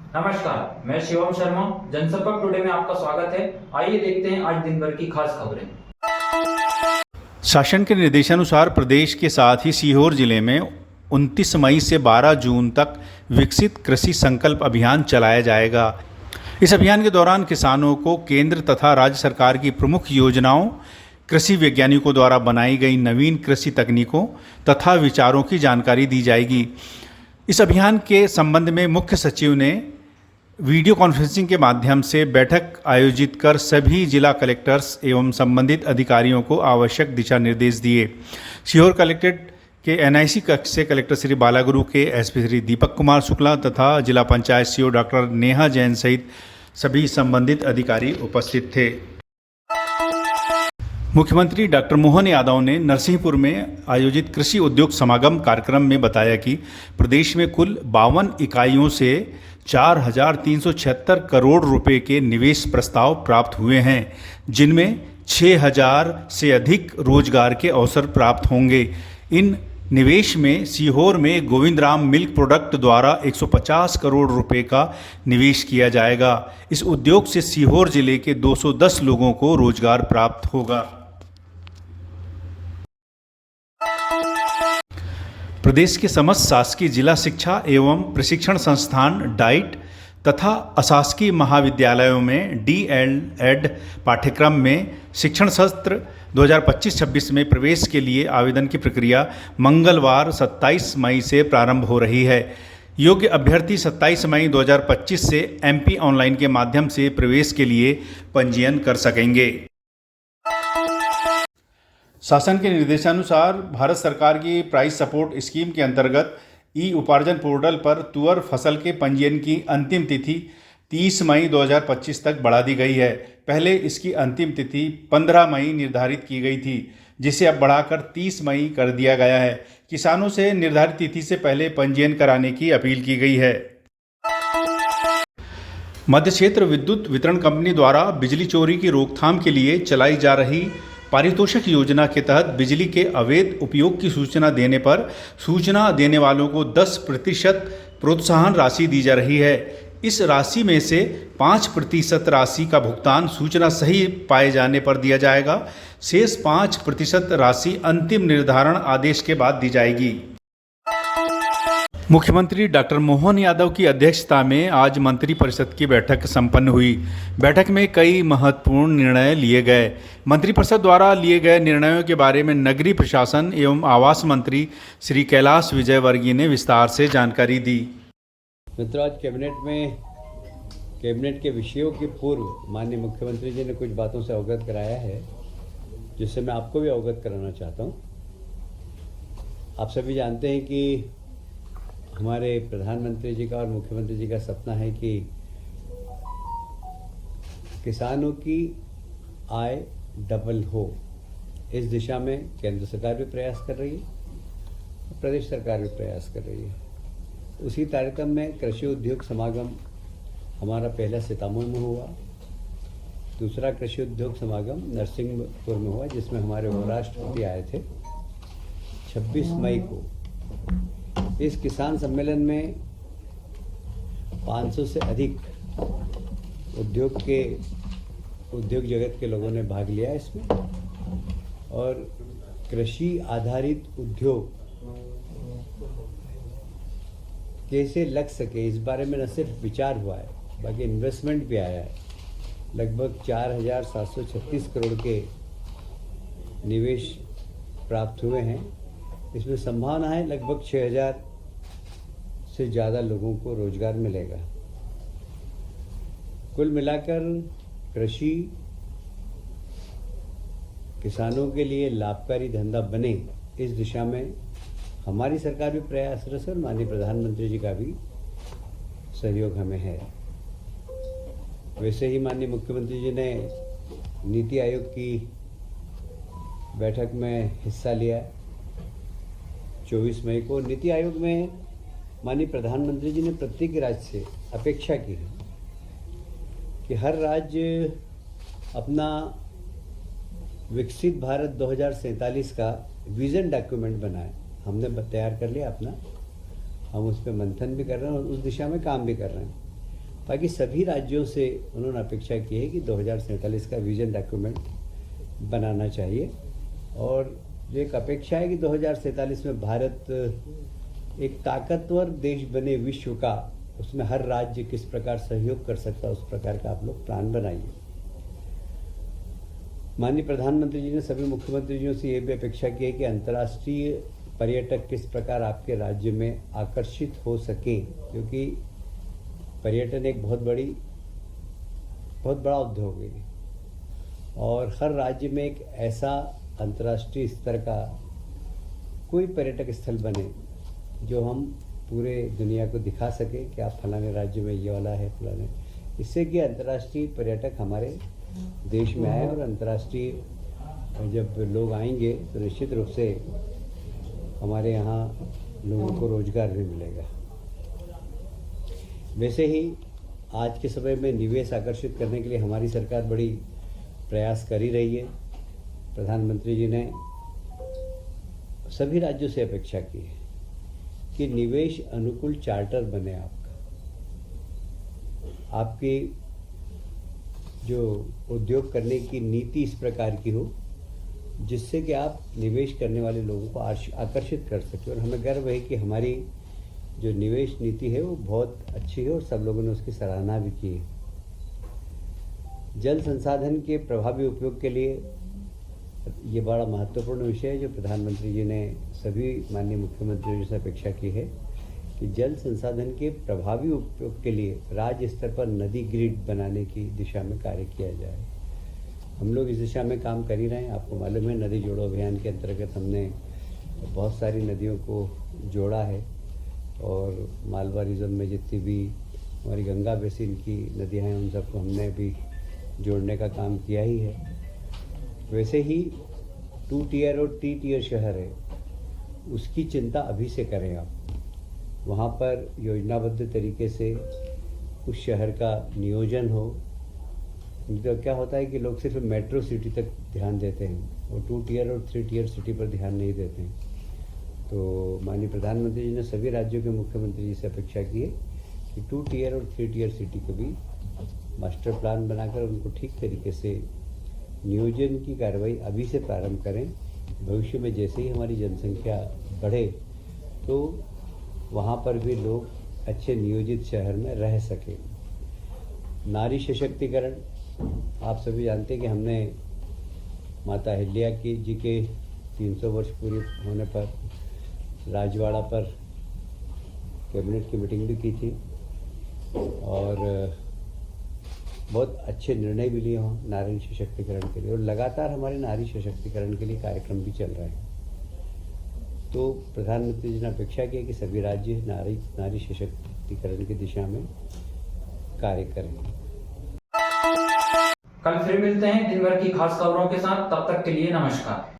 नमस्कार, मैं शिवम शर्मा। जनसंपर्क टुडे में आपका स्वागत है। आइए देखते हैं आज दिन भर की खास खबरें। शासन के निर्देशानुसार प्रदेश के साथ ही सीहोर जिले में 29 मई से 12 जून तक विकसित कृषि संकल्प अभियान चलाया जाएगा। इस अभियान के दौरान किसानों को केंद्र तथा राज्य सरकार की प्रमुख योजनाओं, कृषि वैज्ञानिकों द्वारा बनाई गई नवीन कृषि तकनीकों तथा विचारों की जानकारी दी जाएगी। इस अभियान के संबंध में मुख्य सचिव ने वीडियो कॉन्फ्रेंसिंग के माध्यम से बैठक आयोजित कर सभी जिला कलेक्टर्स एवं संबंधित अधिकारियों को आवश्यक दिशा निर्देश दिए। सीहोर कलेक्ट्रेट के एनआईसी कक्ष से कलेक्टर श्री बालागुरु के एसपी श्री दीपक कुमार शुक्ला तथा जिला पंचायत सीओ डॉक्टर नेहा जैन सहित सभी संबंधित अधिकारी उपस्थित थे। मुख्यमंत्री डॉक्टर मोहन यादव ने नरसिंहपुर में आयोजित कृषि उद्योग समागम कार्यक्रम में बताया कि प्रदेश में कुल 52 इकाइयों से 4,376 करोड़ रुपए के निवेश प्रस्ताव प्राप्त हुए हैं, जिनमें 6,000 से अधिक रोजगार के अवसर प्राप्त होंगे। इन निवेश में सीहोर में गोविंदराम मिल्क प्रोडक्ट द्वारा 150 करोड़ रुपए का निवेश किया जाएगा। इस उद्योग से सीहोर जिले के 210 लोगों को रोजगार प्राप्त होगा। प्रदेश के समस्त शासकीय जिला शिक्षा एवं प्रशिक्षण संस्थान डाइट तथा अशासकीय महाविद्यालयों में DED पाठ्यक्रम में शिक्षण सत्र 2025-26 में प्रवेश के लिए आवेदन की प्रक्रिया मंगलवार 27 मई से प्रारंभ हो रही है। योग्य अभ्यर्थी 27 मई 2025 से MP ऑनलाइन के माध्यम से प्रवेश के लिए पंजीयन कर सकेंगे। शासन के निर्देशानुसार भारत सरकार की प्राइस सपोर्ट स्कीम के अंतर्गत उपार्जन पोर्टल पर तुअर फसल के पंजीयन की अंतिम तिथि 30 मई 2025 तक बढ़ा दी गई है। पहले इसकी अंतिम तिथि 15 मई निर्धारित की गई थी, जिसे अब बढ़ाकर 30 मई कर दिया गया है। किसानों से निर्धारित तिथि से पहले पंजीयन कराने की अपील की गई है। मध्य क्षेत्र विद्युत वितरण कंपनी द्वारा बिजली चोरी की रोकथाम के लिए चलाई जा रही पारितोषिक योजना के तहत बिजली के अवैध उपयोग की सूचना देने पर सूचना देने वालों को 10% प्रोत्साहन राशि दी जा रही है। इस राशि में से 5% राशि का भुगतान सूचना सही पाए जाने पर दिया जाएगा। शेष 5% राशि अंतिम निर्धारण आदेश के बाद दी जाएगी। मुख्यमंत्री डॉक्टर मोहन यादव की अध्यक्षता में आज मंत्रिपरिषद की बैठक संपन्न हुई। बैठक में कई महत्वपूर्ण निर्णय लिए गए। मंत्रिपरिषद द्वारा लिए गए निर्णयों के बारे में नगरीय प्रशासन एवं आवास मंत्री श्री कैलाश विजयवर्गीय ने विस्तार से जानकारी दी। मित्रों, आज कैबिनेट के विषयों के पूर्व माननीय मुख्यमंत्री जी ने कुछ बातों से अवगत कराया है, जिससे मैं आपको भी अवगत कराना चाहता हूँ। आप सभी जानते हैं कि हमारे प्रधानमंत्री जी का और मुख्यमंत्री जी का सपना है कि किसानों की आय डबल हो। इस दिशा में केंद्र सरकार भी प्रयास कर रही है, प्रदेश सरकार भी प्रयास कर रही है। उसी तारतम्य में कृषि उद्योग समागम हमारा पहला सीतापुर में हुआ, दूसरा कृषि उद्योग समागम नरसिंहपुर में हुआ, जिसमें हमारे उपराष्ट्रपति आए थे। 26 मई को इस किसान सम्मेलन में 500 से अधिक उद्योग जगत के लोगों ने भाग लिया इसमें, और कृषि आधारित उद्योग कैसे लग सके इस बारे में न सिर्फ विचार हुआ है, बल्कि इन्वेस्टमेंट भी आया है। लगभग 4,736 करोड़ के निवेश प्राप्त हुए हैं। इसमें संभावना है लगभग 6,000 से ज़्यादा लोगों को रोजगार मिलेगा। कुल मिलाकर कृषि किसानों के लिए लाभकारी धंधा बने, इस दिशा में हमारी सरकार भी प्रयासरत है और माननीय प्रधानमंत्री जी का भी सहयोग हमें है। वैसे ही माननीय मुख्यमंत्री जी ने नीति आयोग की बैठक में हिस्सा लिया 24 मई को। नीति आयोग में माननीय प्रधानमंत्री जी ने प्रत्येक राज्य से अपेक्षा की है कि हर राज्य अपना विकसित भारत 2047 का विज़न डॉक्यूमेंट बनाए। हमने तैयार कर लिया अपना, हम उस पर मंथन भी कर रहे हैं और उस दिशा में काम भी कर रहे हैं। बाकी सभी राज्यों से उन्होंने अपेक्षा की है कि 2047 का विजन डॉक्यूमेंट बनाना चाहिए और एक अपेक्षा है कि 2047 में भारत एक ताकतवर देश बने विश्व का, उसमें हर राज्य किस प्रकार सहयोग कर सकता है उस प्रकार का आप लोग प्लान बनाइए। माननीय प्रधानमंत्री जी ने सभी मुख्यमंत्रियों से ये भी अपेक्षा की है कि अंतर्राष्ट्रीय पर्यटक किस प्रकार आपके राज्य में आकर्षित हो सकें, क्योंकि पर्यटन एक बहुत बड़ा उद्योग है और हर राज्य में एक ऐसा अंतर्राष्ट्रीय स्तर का कोई पर्यटक स्थल बने जो हम पूरे दुनिया को दिखा सके कि आप फलाने राज्य में ये वाला है फलाने, इससे कि अंतर्राष्ट्रीय पर्यटक हमारे देश में आए और अंतर्राष्ट्रीय जब लोग आएंगे तो निश्चित रूप से हमारे यहाँ लोगों को रोजगार भी मिलेगा। वैसे ही आज के समय में निवेश आकर्षित करने के लिए हमारी सरकार बड़ी प्रयास कर ही रही है। प्रधानमंत्री जी ने सभी राज्यों से अपेक्षा की है कि निवेश अनुकूल चार्टर बने आपकी जो उद्योग करने की नीति इस प्रकार की हो जिससे कि आप निवेश करने वाले लोगों को आकर्षित कर सकें। और हमें गर्व है कि हमारी जो निवेश नीति है वो बहुत अच्छी है और सब लोगों ने उसकी सराहना भी की है। जल संसाधन के प्रभावी उपयोग के लिए ये बड़ा महत्वपूर्ण विषय है जो प्रधानमंत्री जी ने सभी माननीय मुख्यमंत्रियों से अपेक्षा की है कि जल संसाधन के प्रभावी उपयोग के लिए राज्य स्तर पर नदी ग्रिड बनाने की दिशा में कार्य किया जाए। हम लोग इस दिशा में काम कर ही रहे हैं। आपको मालूम है नदी जोड़ो अभियान के अंतर्गत हमने बहुत सारी नदियों को जोड़ा है और मालवा रीजन में जितनी भी हमारी गंगा बेसिन की नदियाँ हैं उन सबको हमने भी जोड़ने का काम किया ही है। वैसे ही 2 टियर और 3 टियर शहर है उसकी चिंता अभी से करें आप। वहाँ पर योजनाबद्ध तरीके से उस शहर का नियोजन हो। तो क्या होता है कि लोग सिर्फ मेट्रो सिटी तक ध्यान देते हैं और 2 टियर और 3 टियर सिटी पर ध्यान नहीं देते हैं। तो माननीय प्रधानमंत्री जी ने सभी राज्यों के मुख्यमंत्री जी से अपेक्षा की है कि 2 टियर और 3 टियर सिटी को भी मास्टर प्लान बनाकर उनको ठीक तरीके से नियोजन की कार्रवाई अभी से प्रारंभ करें। भविष्य में जैसे ही हमारी जनसंख्या बढ़े तो वहाँ पर भी लोग अच्छे नियोजित शहर में रह सकें। नारी सशक्तिकरण, आप सभी जानते हैं कि हमने माता अहिल्या जी के 300 वर्ष पूरे होने पर राजवाड़ा पर कैबिनेट की मीटिंग भी की थी और बहुत अच्छे निर्णय भी लिए हों नारी सशक्तिकरण के लिए और लगातार हमारे नारी सशक्तिकरण के लिए कार्यक्रम भी चल रहे हैं। तो प्रधानमंत्री जी ने अपेक्षा की है कि सभी राज्य नारी सशक्तिकरण की दिशा में कार्य करें। कल फिर मिलते हैं दिन भर की खास खबरों के साथ, तब तक के लिए नमस्कार।